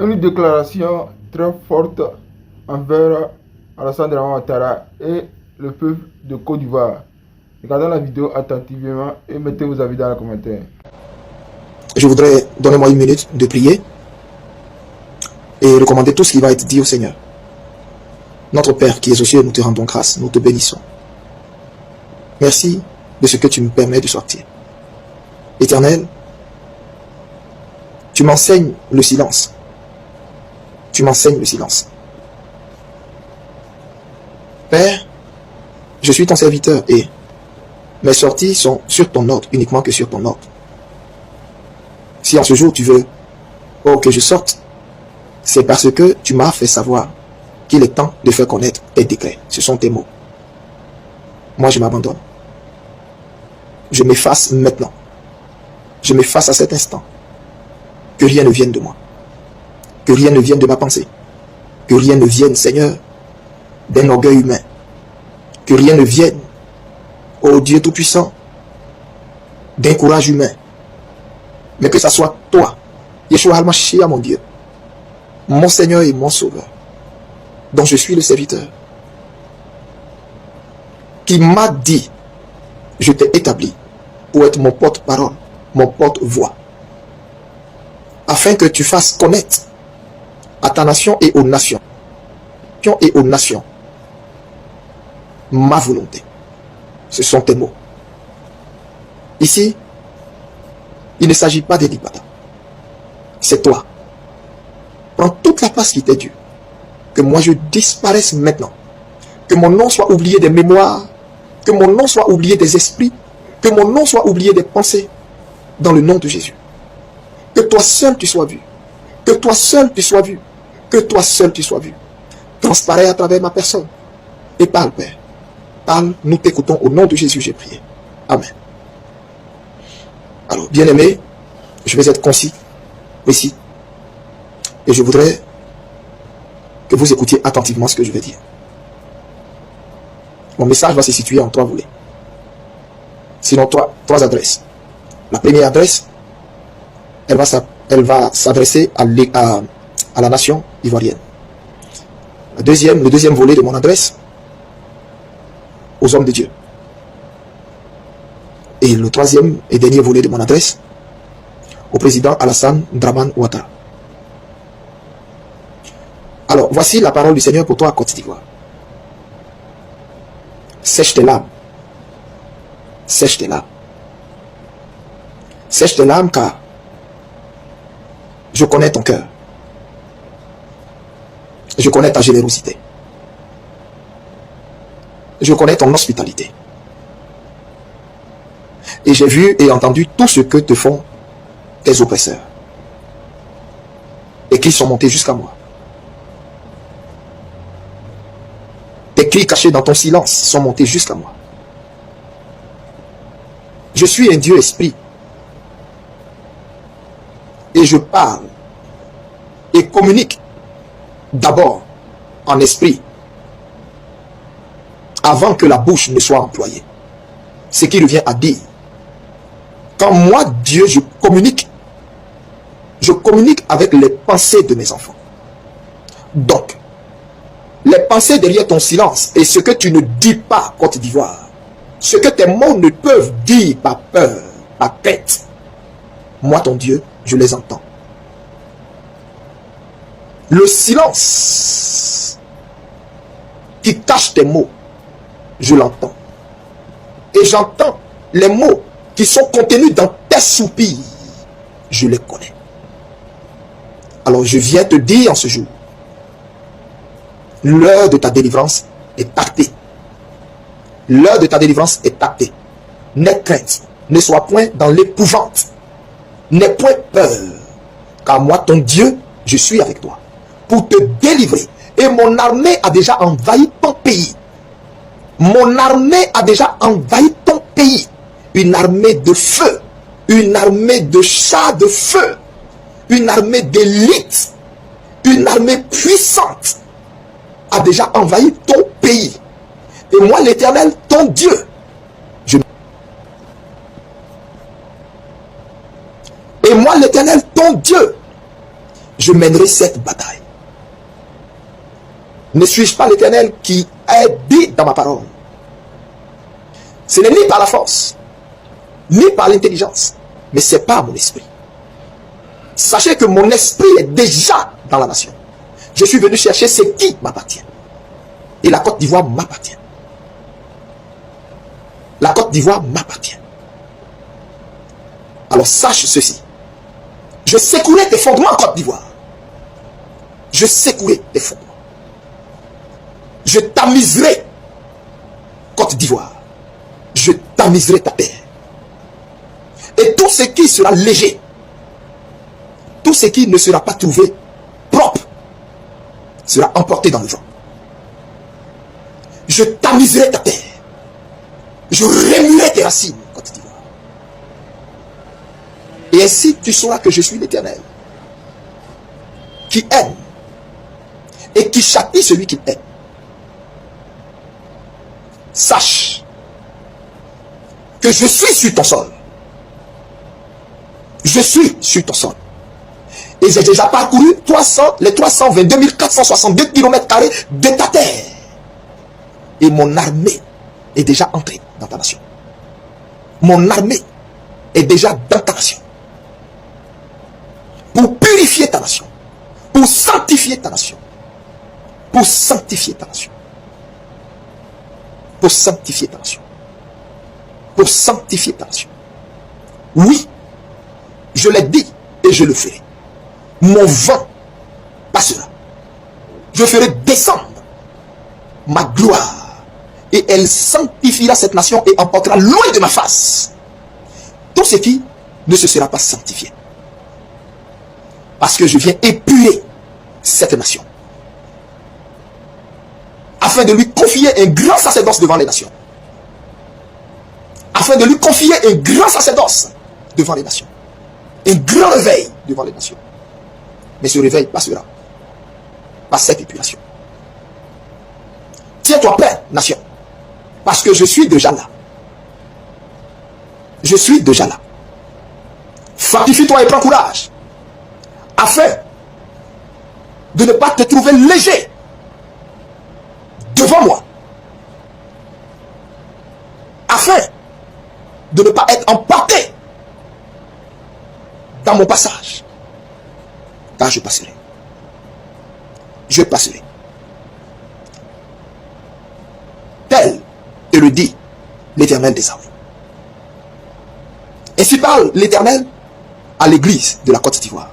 Une déclaration très forte envers Alassane Dramane Ouattara et le peuple de Côte d'Ivoire. Regardez la vidéo attentivement et mettez vos avis dans les commentaires. Je voudrais, donnez-moi une minute de prier et recommander tout ce qui va être dit au Seigneur. Notre Père qui es aux cieux, nous te rendons grâce, nous te bénissons. Merci de ce que tu me permets de sortir. Éternel, tu m'enseignes le silence. Tu m'enseignes le silence. Père, je suis ton serviteur et mes sorties sont sur ton ordre, uniquement que sur ton ordre. Si en ce jour tu veux que je sorte, c'est parce que tu m'as fait savoir qu'il est temps de faire connaître tes décrets. Ce sont tes mots. Moi, je m'abandonne. Je m'efface maintenant. Je m'efface à cet instant. Que rien ne vienne de moi. Que rien ne vienne de ma pensée. Que rien ne vienne, Seigneur, d'un orgueil humain. Que rien ne vienne, ô Dieu Tout-Puissant, d'un courage humain. Mais que ça soit toi, Yeshua Al-Mashiach, mon Dieu, mon Seigneur et mon Sauveur, dont je suis le serviteur, qui m'a dit, je t'ai établi pour être mon porte-parole, mon porte-voix, afin que tu fasses connaître à ta nation et aux nations, ma volonté. Ce sont tes mots. Ici, il ne s'agit pas d'Elibada. C'est toi. Prends toute la place qui t'est due. Que moi je disparaisse maintenant. Que mon nom soit oublié des mémoires. Que mon nom soit oublié des esprits. Que mon nom soit oublié des pensées. Dans le nom de Jésus. Que toi seul tu sois vu. Que toi seul tu sois vu. Que toi seul tu sois vu. Transparaît à travers ma personne. Et parle, Père. Parle, nous t'écoutons. Au nom de Jésus, j'ai prié. Amen. Alors, bien-aimés, je vais être concis, précis. Et je voudrais que vous écoutiez attentivement ce que je vais dire. Mon message va se situer en 3 volets. Sinon, 3 adresses. La première adresse, elle va s'adresser à la nation ivoirienne. Le deuxième volet de mon adresse, aux hommes de Dieu. Et le troisième et dernier volet de mon adresse, au président Alassane Dramane Ouattara. Alors, voici la parole du Seigneur pour toi à Côte d'Ivoire. Sèche tes larmes. Sèche tes larmes. Sèche tes larmes car je connais ton cœur. Je connais ta générosité. Je connais ton hospitalité. Et j'ai vu et entendu tout ce que te font tes oppresseurs. Et qu'ils sont montés jusqu'à moi. Tes cris cachés dans ton silence sont montés jusqu'à moi. Je suis un Dieu esprit. Et je parle et communique d'abord en esprit avant que la bouche ne soit employée. Ce qui revient à dire, quand moi, Dieu, je communique avec les pensées de mes enfants. Donc, les pensées derrière ton silence et ce que tu ne dis pas, Côte d'Ivoire, ce que tes mots ne peuvent dire par peur, par crainte, moi, ton Dieu, je les entends. Le silence qui cache tes mots, je l'entends. Et j'entends les mots qui sont contenus dans tes soupirs. Je les connais. Alors je viens te dire en ce jour, l'heure de ta délivrance est actée. L'heure de ta délivrance est actée. N'aie crainte, ne sois point dans l'épouvante. N'aie point peur, car moi, ton Dieu, je suis avec toi pour te délivrer. Et mon armée a déjà envahi ton pays. Mon armée a déjà envahi ton pays. Une armée de feu, une armée de chars de feu, une armée d'élite, une armée puissante a déjà envahi ton pays. Et moi, l'Éternel, ton Dieu, et moi, l'Éternel, ton Dieu, je mènerai cette bataille. Ne suis-je pas l'Éternel qui est dit dans ma parole? Ce n'est ni par la force, ni par l'intelligence, mais c'est par mon esprit. Sachez que mon esprit est déjà dans la nation. Je suis venu chercher ce qui m'appartient. Et la Côte d'Ivoire m'appartient. La Côte d'Ivoire m'appartient. Alors sache ceci. Je secouerai tes fondements, Côte d'Ivoire. Je secouerai tes fondements. Je tamiserai, Côte d'Ivoire. Je tamiserai ta terre. Et tout ce qui sera léger, tout ce qui ne sera pas trouvé propre, sera emporté dans le vent. Je tamiserai ta terre. Je remuerai tes racines, Côte d'Ivoire. Et ainsi tu sauras que je suis l'Éternel, qui aime et qui châtie celui qui aime. Sache que je suis sur ton sol. Je suis sur ton sol. Et j'ai déjà parcouru les 322 462 km² de ta terre. Et mon armée est déjà entrée dans ta nation. Mon armée est déjà dans ta nation. Pour purifier ta nation. Pour sanctifier ta nation. Pour sanctifier ta nation. Pour sanctifier ta nation. Pour sanctifier ta nation. Oui, je l'ai dit et je le ferai. Mon vent passera. Je ferai descendre ma gloire et elle sanctifiera cette nation et emportera loin de ma face tout ce qui ne se sera pas sanctifié. Parce que je viens épurer cette nation afin de lui confier un grand sacerdoce devant les nations. Afin de lui confier un grand sacerdoce devant les nations. Un grand réveil devant les nations. Mais ce réveil passera par cette épuration. Tiens-toi prêt, nation. Parce que je suis déjà là. Je suis déjà là. Fortifie-toi et prends courage. Afin de ne pas te trouver léger devant moi. Afin de ne pas être emporté dans mon passage. Car je passerai. Je passerai. Tel est le dit l'Éternel des armées. Ainsi parle l'Éternel à l'église de la Côte d'Ivoire.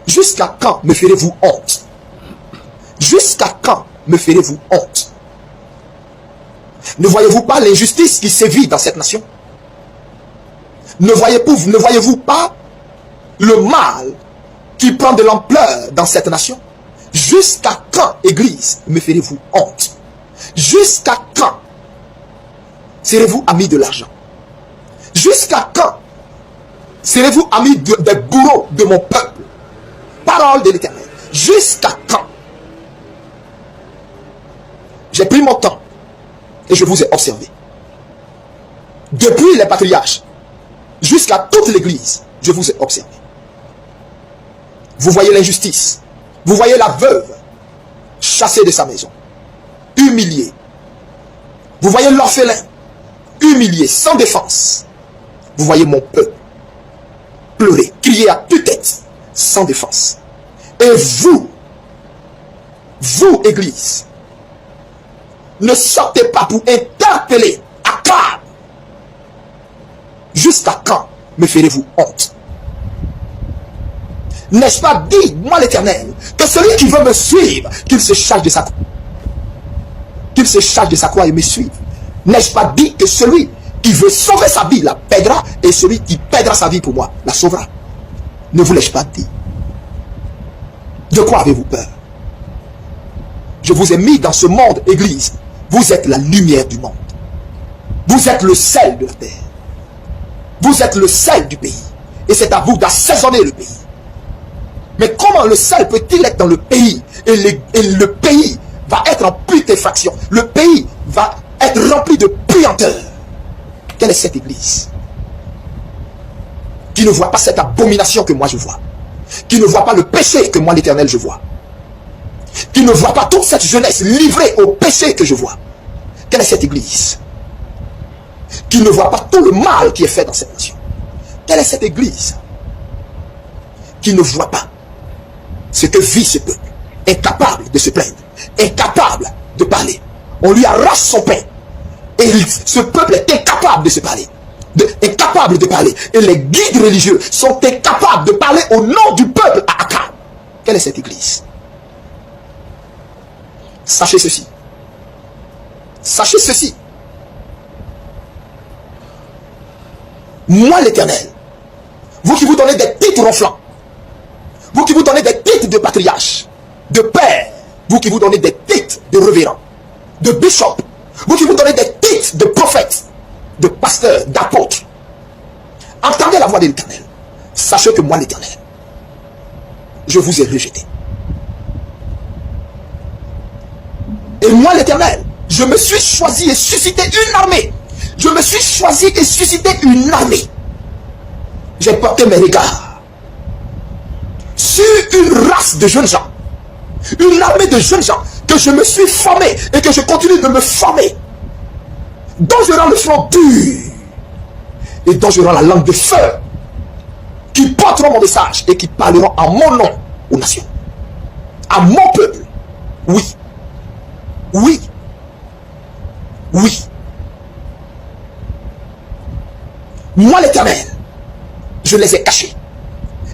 Jusqu'à quand me ferez-vous honte? Jusqu'à quand me ferez-vous honte? Ne voyez-vous pas l'injustice qui sévit dans cette nation? Ne voyez-vous pas le mal qui prend de l'ampleur dans cette nation? Jusqu'à quand, Église, me ferez-vous honte? Jusqu'à quand serez-vous amis de l'argent? Jusqu'à quand serez-vous amis des bourreaux de mon peuple? Parole de l'Éternel. Jusqu'à quand? J'ai pris mon temps et je vous ai observé. Depuis les patriarches jusqu'à toute l'Église, je vous ai observé. Vous voyez l'injustice. Vous voyez la veuve chassée de sa maison, humiliée. Vous voyez l'orphelin humilié, sans défense. Vous voyez mon peuple pleurer, crier à tue-tête, sans défense. Et vous, Église, ne sortez pas pour interpeller Akab. Jusqu'à quand me ferez-vous honte? N'est-ce pas dit, moi l'Éternel, que celui qui veut me suivre, qu'il se charge de sa croix. Qu'il se charge de sa croix et me suive. N'est-ce pas dit que celui qui veut sauver sa vie la perdra, et celui qui perdra sa vie pour moi la sauvera? Ne vous l'ai-je pas dit? De quoi avez-vous peur? Je vous ai mis dans ce monde, Église. Vous êtes la lumière du monde. Vous êtes le sel de la terre. Vous êtes le sel du pays. Et c'est à vous d'assaisonner le pays. Mais comment le sel peut-il être dans le pays et le pays va être en putréfaction? Le pays va être rempli de puanteur. Quelle est cette église qui ne voit pas cette abomination que moi je vois? qui ne voit pas le péché que moi l'Éternel je vois, qui ne voit pas toute cette jeunesse livrée au péché que je vois. Quelle est cette église qui ne voit pas tout le mal qui est fait dans cette nation? Quelle est cette église qui ne voit pas ce que vit ce peuple, incapable de se plaindre, incapable de parler? On lui arrache son pain et ce peuple est incapable de se parler, incapable de parler, et les guides religieux sont incapables de parler au nom du peuple à Akab. Quelle est cette église? Sachez ceci. Sachez ceci. Moi l'Éternel, vous qui vous donnez des titres ronflants, vous qui vous donnez des titres de patriarche, de père, vous qui vous donnez des titres de révérend, de bishop, vous qui vous donnez des titres de prophète, de pasteur, d'apôtre, entendez la voix de l'Éternel. Sachez que moi l'Éternel, je vous ai rejeté. Et moi l'Éternel, je me suis choisi et suscité une armée. Je me suis choisi et suscité une armée. J'ai porté mes regards sur une race de jeunes gens, une armée de jeunes gens que je me suis formé et que je continue de me former, dont je rends le front dur et dont je rends la langue de feu, qui porteront mon message et qui parleront en mon nom aux nations, à mon peuple. Oui, oui, oui. Moi l'Éternel, je les ai cachés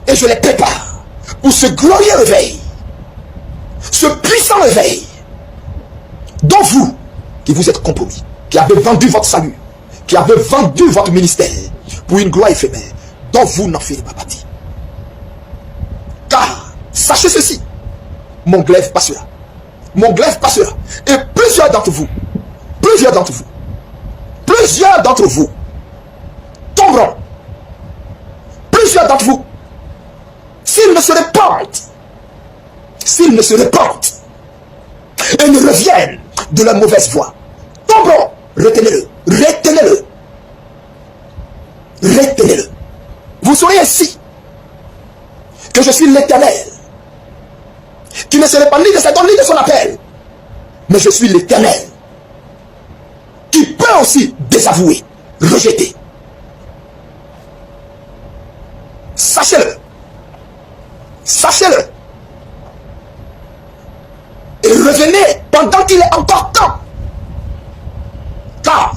et je les prépare pour ce glorieux réveil, ce puissant réveil dont vous, qui vous êtes compromis, qui avez vendu votre salut, qui avez vendu votre ministère pour une gloire éphémère, dont vous n'en ferez pas partie. Car, sachez ceci, mon glaive passera. Mon glaive passera. Et plusieurs d'entre vous tomberont. Plusieurs d'entre vous, s'ils ne se répandent et ne reviennent de leur mauvaise voie, tomberont. Retenez-le. Vous saurez ainsi que je suis l'Éternel, qui ne se répand ni de ses dons ni de son appel, mais je suis l'Éternel, qui peut aussi désavouer, rejeter. Sachez-le. Et revenez pendant qu'il est encore temps. Car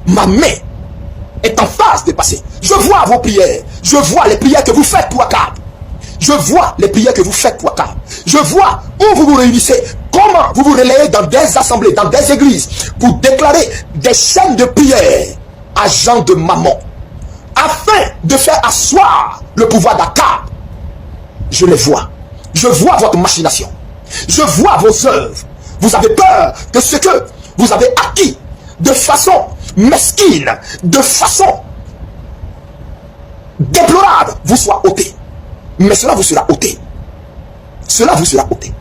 ma main est en phase de passer. Je vois vos prières. Je vois les prières que vous faites pour Akab. Je vois où vous vous réunissez. Comment vous vous relayez dans des assemblées, dans des églises, pour déclarer des chaînes de prière à gens de Mammon, afin de faire asseoir le pouvoir d'Akab. Je les vois. Je vois votre machination. Je vois vos œuvres. Vous avez peur que ce que vous avez acquis de façon mesquine, de façon déplorable, vous soit ôté. Mais cela vous sera ôté. Cela vous sera ôté.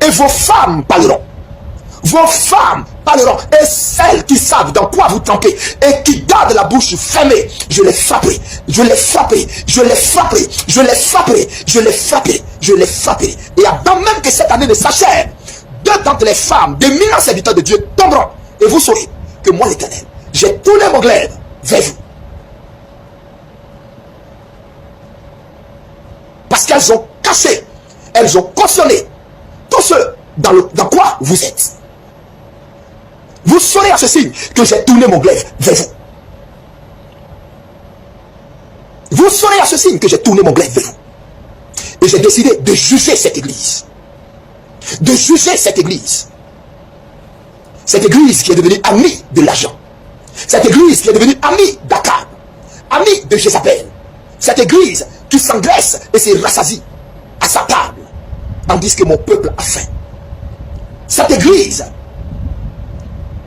Et vos femmes parleront. Et celles qui savent dans quoi vous trempez et qui gardent la bouche fermée, je les frapperai. Et avant même que cette année ne s'achève, deux d'entre les femmes d'éminents serviteurs de Dieu tomberont. Et vous saurez que moi l'Éternel, j'ai tourné mon glaive vers vous. Parce qu'elles ont caché, elles ont cautionné tout ce dans quoi vous êtes. Vous saurez à ce signe que j'ai tourné mon glaive vers vous. Vous saurez à ce signe que j'ai tourné mon glaive vers vous. Et j'ai décidé de juger cette église. Cette église qui est devenue amie de l'argent. Cette église qui est devenue amie d'Akab, amie de Jézabel. Cette église qui s'engraisse et se rassasie à sa table, tandis que mon peuple a faim. Cette église,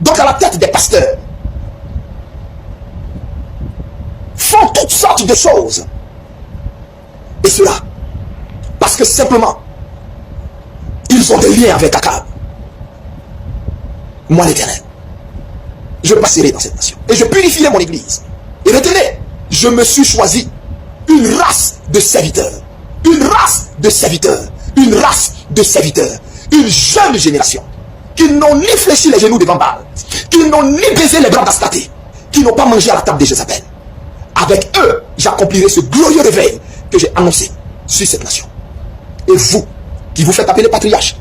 donc à la tête des pasteurs, font toutes sortes de choses. Et cela, parce que simplement, ils ont des liens avec Akab. Moi l'Éternel, je passerai dans cette nation. Et je purifierai mon église. Et retenez, je me suis choisi une race de serviteurs. Une race de serviteurs. Une race de serviteurs. Une jeune génération. Qui n'ont ni fléchi les genoux devant Baal. Qui n'ont ni baisé les bras d'Astarté. Qui n'ont pas mangé à la table de Jézabel. Avec eux, j'accomplirai ce glorieux réveil que j'ai annoncé sur cette nation. Et vous, qui vous faites appeler patriarche,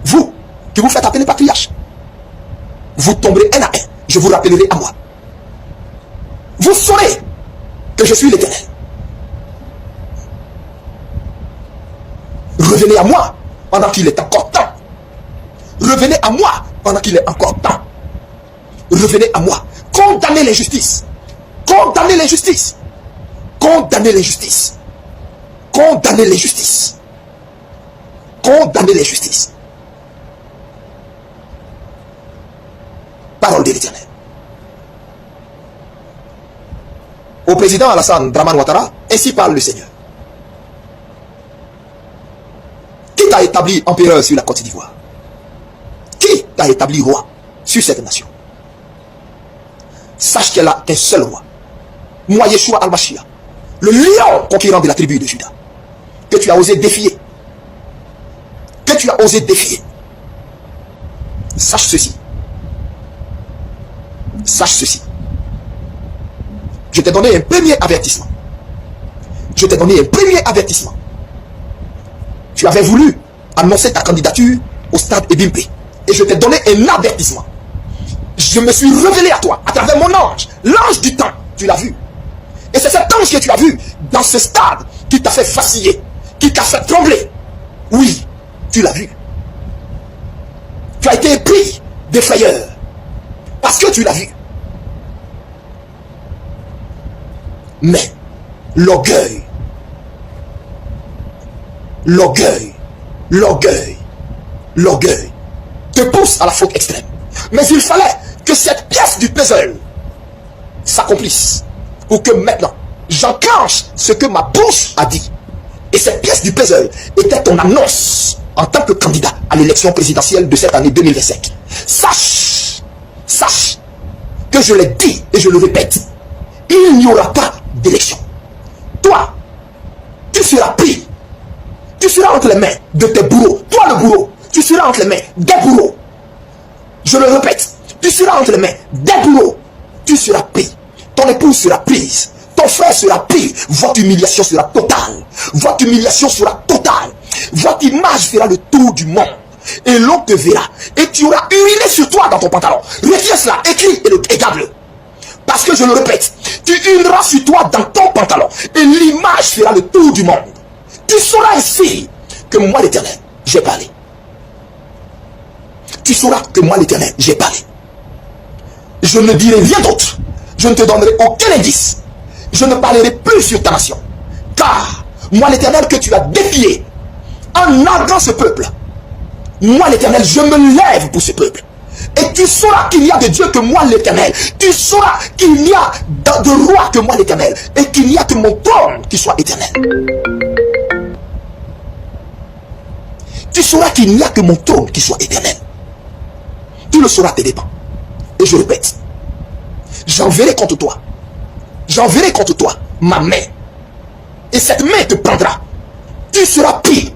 vous, qui vous faites appeler patriarche, vous tomberez un à un. Je vous rappellerai à moi. Vous saurez que je suis l'Éternel. Revenez à moi pendant qu'il est encore temps. Revenez à moi pendant qu'il est encore temps. Revenez à moi. Condamnez l'injustice. Condamnez l'injustice. Condamnez l'injustice. Condamnez l'injustice. Condamnez l'injustice. Parole de l'Éternel. Au président Alassane Dramane Ouattara, ainsi parle le Seigneur. Qui t'a établi empereur sur la Côte d'Ivoire? Qui t'a établi roi sur cette nation? Sache qu'elle a qu'un seul roi. Moi, Yeshua Al-Mashiach, le lion conquérant de la tribu de Juda, que tu as osé défier. Que tu as osé défier. Sache ceci. Sache ceci. Je t'ai donné un premier avertissement. Je t'ai donné un premier avertissement. Tu avais voulu annoncer ta candidature au stade Ebimpe. Et je t'ai donné un avertissement. Je me suis révélé à toi à travers mon ange. L'ange du temps, tu l'as vu. Et c'est cet ange que tu as vu dans ce stade qui t'a fait vaciller, qui t'a fait trembler. Oui, tu l'as vu. Tu as été pris des frayeurs. Parce que tu l'as vu. Mais l'orgueil, te pousse à la faute extrême. Mais il fallait que cette pièce du puzzle s'accomplisse pour que maintenant j'enclenche ce que ma bouche a dit. Et cette pièce du puzzle était ton annonce en tant que candidat à l'élection présidentielle de cette année 2025. Sache que je l'ai dit et je le répète, il n'y aura pas d'élection. Toi, tu seras pris. Tu seras entre les mains de tes bourreaux. Toi le bourreau, tu seras entre les mains des bourreaux. Je le répète, tu seras entre les mains des bourreaux. Tu seras pris. Ton épouse sera prise. Ton frère sera pris. Votre humiliation sera totale. Votre humiliation sera totale. Votre image fera le tour du monde. Et l'on te verra. Et tu auras uriné sur toi dans ton pantalon. Retiens cela, écris et garde-le. Parce que je le répète, tu urineras sur toi dans ton pantalon. Et l'image fera le tour du monde. Tu sauras ainsi que moi l'Éternel, j'ai parlé. Tu sauras que moi l'Éternel, j'ai parlé. Je ne dirai rien d'autre. Je ne te donnerai aucun indice. Je ne parlerai plus sur ta nation. Car moi l'Éternel que tu as défié en narguant ce peuple, moi l'Éternel, je me lève pour ce peuple. Et tu sauras qu'il y a de Dieu que moi l'Éternel. Tu sauras qu'il y a de roi que moi l'Éternel. Et qu'il n'y a que mon trône qui soit éternel. Tu sauras qu'il n'y a que mon trône qui soit éternel. Tu le sauras, tes dépens. Et je répète, j'enverrai contre toi. J'enverrai contre toi ma main. Et cette main te prendra. Tu seras pris.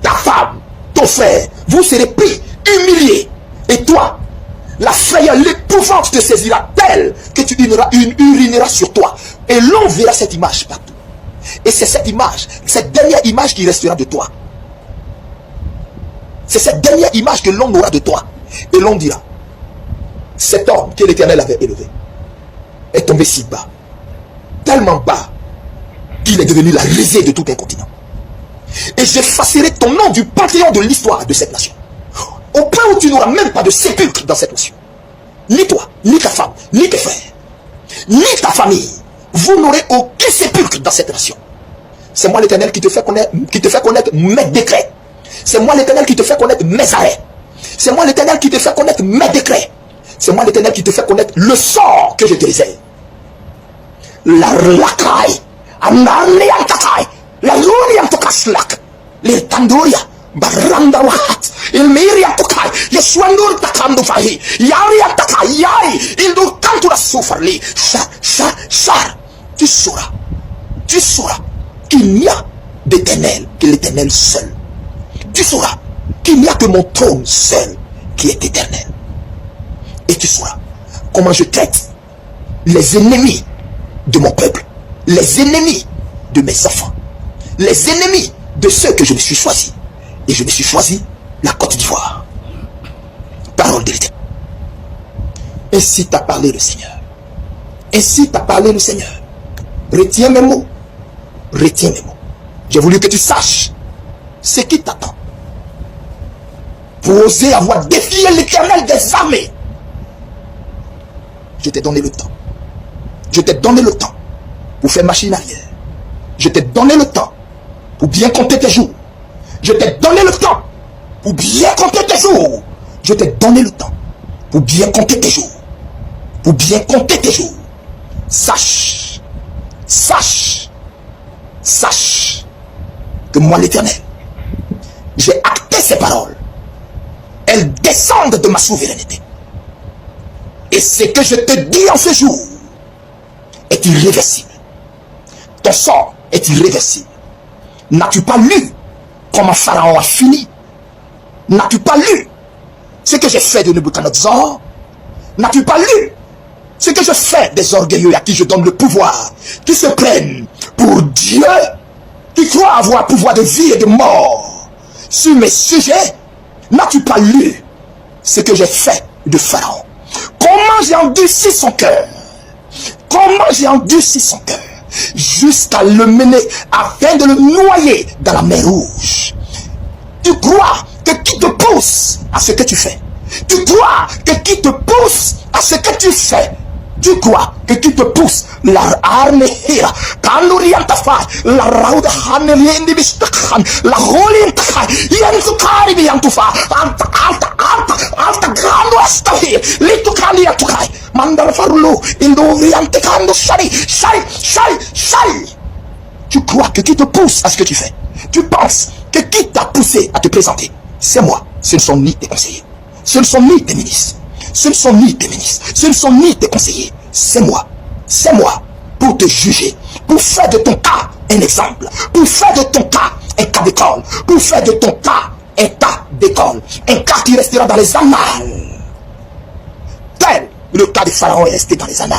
Ta femme, ton frère, vous serez pris, humiliés. Et toi, la frayeur, l'épouvante te saisira telle que tu urineras sur toi. Et l'on verra cette image partout. Et c'est cette image, cette dernière image qui restera de toi. C'est cette dernière image que l'on aura de toi. Et l'on dira, cet homme que l'Éternel avait élevé est tombé si bas, tellement bas, qu'il est devenu la risée de tout un continent. Et j'effacerai ton nom du panthéon de l'histoire de cette nation. Au point où tu n'auras même pas de sépulcre dans cette nation. Ni toi, ni ta femme, ni tes frères, ni ta famille. Vous n'aurez aucun sépulcre dans cette nation. C'est moi l'Éternel qui te fait connaître mes décrets. C'est moi l'Éternel qui te fait connaître mes arrêts. C'est moi l'Éternel qui te fait connaître mes décrets. C'est moi l'Éternel qui te fait connaître le sort que je te réserve. La relakai, la runiantakaslak, les tandoria, baranda wahat, il miri atukai, Yeswandur takandu fahi, Yari atakai, Yari, il dur kantu la souffrli, char, tu sauras qu'il n'y a d'éternel que l'éternel seul. Tu sauras qu'il n'y a que mon trône seul qui est éternel. Et tu sauras comment je traite les ennemis de mon peuple, les ennemis de mes enfants, les ennemis de ceux que je me suis choisi. Et je me suis choisi la Côte d'Ivoire. Parole de l'Éternel. Ainsi t'a parlé le Seigneur. Ainsi t'a parlé le Seigneur. Retiens mes mots. Retiens mes mots. J'ai voulu que tu saches ce qui t'attend. Pour oser avoir défié l'Éternel des armées. Je t'ai donné le temps. Je t'ai donné le temps pour faire machine arrière. Je t'ai donné le temps pour bien compter tes jours. Je t'ai donné le temps pour bien compter tes jours. Je t'ai donné le temps pour bien compter tes jours. Pour bien compter tes jours. Sache que moi l'Éternel, j'ai acté ces paroles. Elles descendent de ma souveraineté. Et ce que je te dis en ce jour est irréversible. Ton sort est irréversible. N'as-tu pas lu comment Pharaon a fini? N'as-tu pas lu ce que j'ai fait de Nebuchadnezzar? N'as-tu pas lu ce que je fais des orgueilleux à qui je donne le pouvoir, qui se prennent pour Dieu, qui croient avoir pouvoir de vie et de mort sur mes sujets? N'as-tu pas lu ce que j'ai fait de Pharaon? Comment j'ai endurci son cœur? Comment j'ai endurci son cœur jusqu'à le mener afin de le noyer dans la mer Rouge? Tu crois que qui te pousse à ce que tu fais? Tu crois que qui te pousse à ce que tu fais? Tu crois que qui te pousse? La arme hira, kanuriantafai, la rauda haneliendi bistakhan, la holintakha, yantukari biantufa, alta grando astahi, litukali atukai, mandal farulo, indoriantekando shari. Tu crois que qui te pousse à ce que tu fais? Tu penses que qui t'a poussé à te présenter? C'est moi. Ce ne sont ni tes conseillers. Ce ne sont ni tes ministres. Ce ne sont ni tes ministres. Ce ne sont ni tes conseillers. C'est moi. C'est moi. Pour te juger. Pour faire de ton cas un exemple. Pour faire de ton cas un cas d'école. Pour faire de ton cas un cas d'école. Un cas qui restera dans les annales. Tel le cas de Pharaon est resté dans les annales.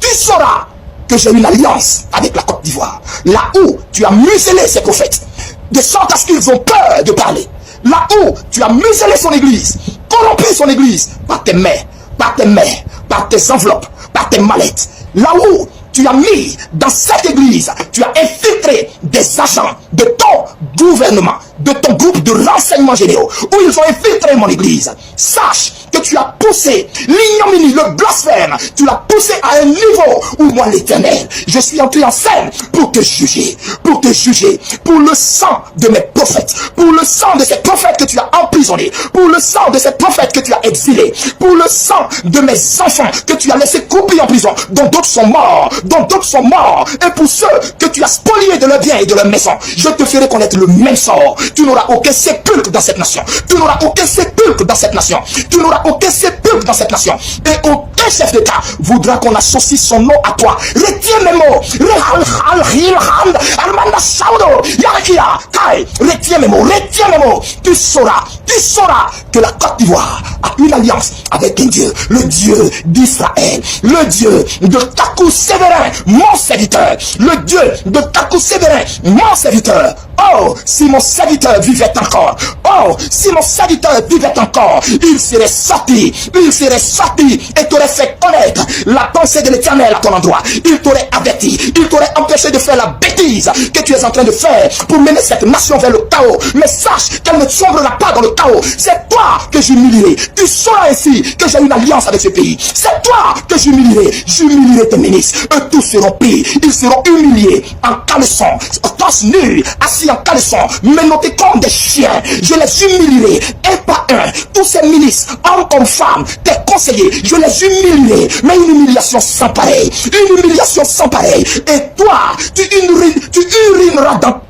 Tu sauras que j'ai une alliance avec la Côte d'Ivoire. Là où tu as muselé ces prophètes. De sorte à ce qu'ils ont peur de parler. Là où tu as muselé son église, corrompu son église, par tes mains, par tes enveloppes, par tes mallettes. Là où tu as mis dans cette église, tu as infiltré des agents de ton gouvernement, de ton groupe de renseignements généraux, où ils ont infiltré mon église. Sache que tu as poussé l'ignominie, le blasphème, tu l'as poussé à un niveau où moi l'Éternel, je suis entré en scène pour te juger, pour le sang de mes prophètes, pour le sang de ces prophètes que tu as emprisonnés, pour le sang de ces prophètes que tu as exilés, pour le sang de mes enfants que tu as laissés croupir en prison, dont d'autres sont morts, et pour ceux que tu as spoliés de leurs biens et de leurs maisons, je te ferai connaître le même sort. Tu n'auras aucun sépulcre dans cette nation. Tu n'auras aucun sépulcre dans cette nation. Tu n'auras aucun sépulcre dans cette nation. Et aucun chef d'État voudra qu'on associe son nom à toi. Retiens mes mots. Retiens mes mots. Tu sauras que la Côte d'Ivoire a une alliance avec un Dieu, le Dieu d'Israël, le Dieu de Takou Sévérin, mon serviteur, le Dieu de Takou Sévérin, mon serviteur. Oh, si mon serviteur vivait encore, il serait sorti et t'aurait fait connaître la pensée de l'Éternel à ton endroit. Il t'aurait averti, il t'aurait empêché de faire la bêtise que tu es en train de faire pour mener cette nation vers le chaos. Mais sache qu'elle ne sombrera pas dans le chaos. C'est toi que j'humilierai. Tu sauras ainsi que j'ai une alliance avec ce pays. C'est toi que j'humilierai tes ministres. Eux tous seront pris. Ils seront humiliés en caleçon, torse nu, assis en caleçon, menottés comme des chiens. Je les humilierai un par un. Tous ces ministres, hommes comme femmes, tes conseillers, je les humilierai. Mais une humiliation sans pareil. Et toi, tu urineras dans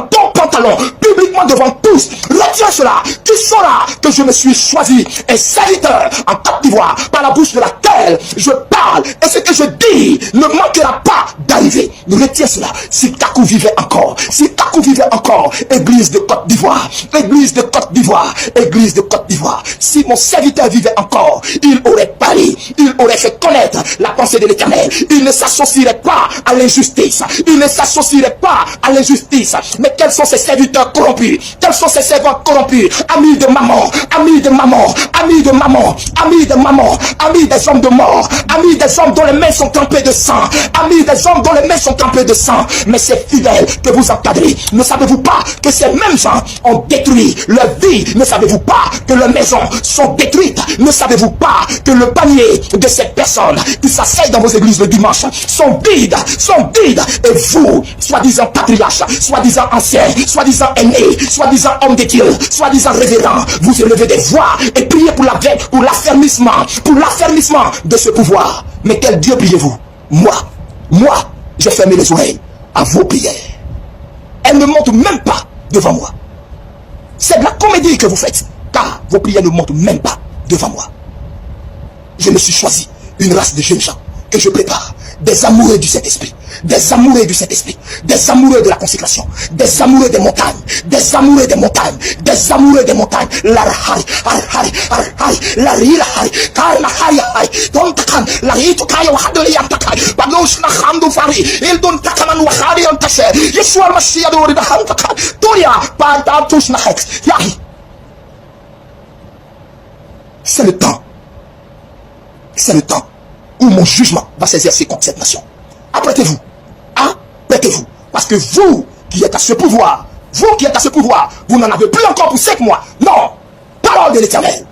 ton pantalon public publiquement devant tous, retiens cela. Tu sauras que je me suis choisi un serviteur en Côte d'Ivoire par la bouche de laquelle je parle. Et ce que je dis ne manquera pas d'arriver. Retiens cela. Si Kakou vivait encore, si Kakou vivait encore, église de Côte d'Ivoire, église de Côte d'Ivoire, église de Côte d'Ivoire, si mon serviteur vivait encore, il aurait parlé, il aurait fait connaître la pensée de l'Éternel. Il ne s'associerait pas à l'injustice. Il ne s'associerait pas à l'injustice. Mais quels sont ces serviteurs corrompus? Quels sont ces servants corrompus? Amis de maman, amis de maman, amis de maman, amis de maman, amis des hommes de mort, amis des hommes dont les mains sont trempées de sang, amis des hommes dont les mains sont trempées de sang. Mais ces fidèles que vous encadrez, ne savez-vous pas que ces mêmes gens ont détruit leur vie? Ne savez-vous pas que leurs maisons sont détruites? Ne savez-vous pas que le panier de ces personnes qui s'asseyent dans vos églises le dimanche sont vides? Et vous, soi-disant patriarches, soi-disant anciens, soi-disant aînés, soi-disant hommes de Dieu, soi-disant révérends, vous élevez des voix et priez pour l'affermissement de ce pouvoir. Mais quel Dieu priez-vous? Moi, j'ai fermé les oreilles à vos prières. Elles ne montent même pas devant moi. C'est de la comédie que vous faites, car vos prières ne montent même pas devant moi. Je me suis choisi une race de jeunes gens que je prépare, des amoureux du Saint-Esprit, des amoureux du Saint-Esprit, des amoureux de la consécration, des amoureux des montagnes, des amoureux des montagnes, des amoureux des montagnes. La hari, hari, hari, la ri, la hari, kar la hari, hari, don takan, la ri to kaya wahadoli yantakai, bagos na hamdu fari, il don takaman wahadi yantashe, Yeshua Mashiach de ori da hantakai, Toria, pa tous na hex, yahi. C'est le temps. C'est le temps où mon jugement va s'exercer contre cette nation. Apprêtez-vous. Apprêtez-vous. Parce que vous qui êtes à ce pouvoir, vous n'en avez plus encore pour 5 mois. Non. Parole de l'Éternel.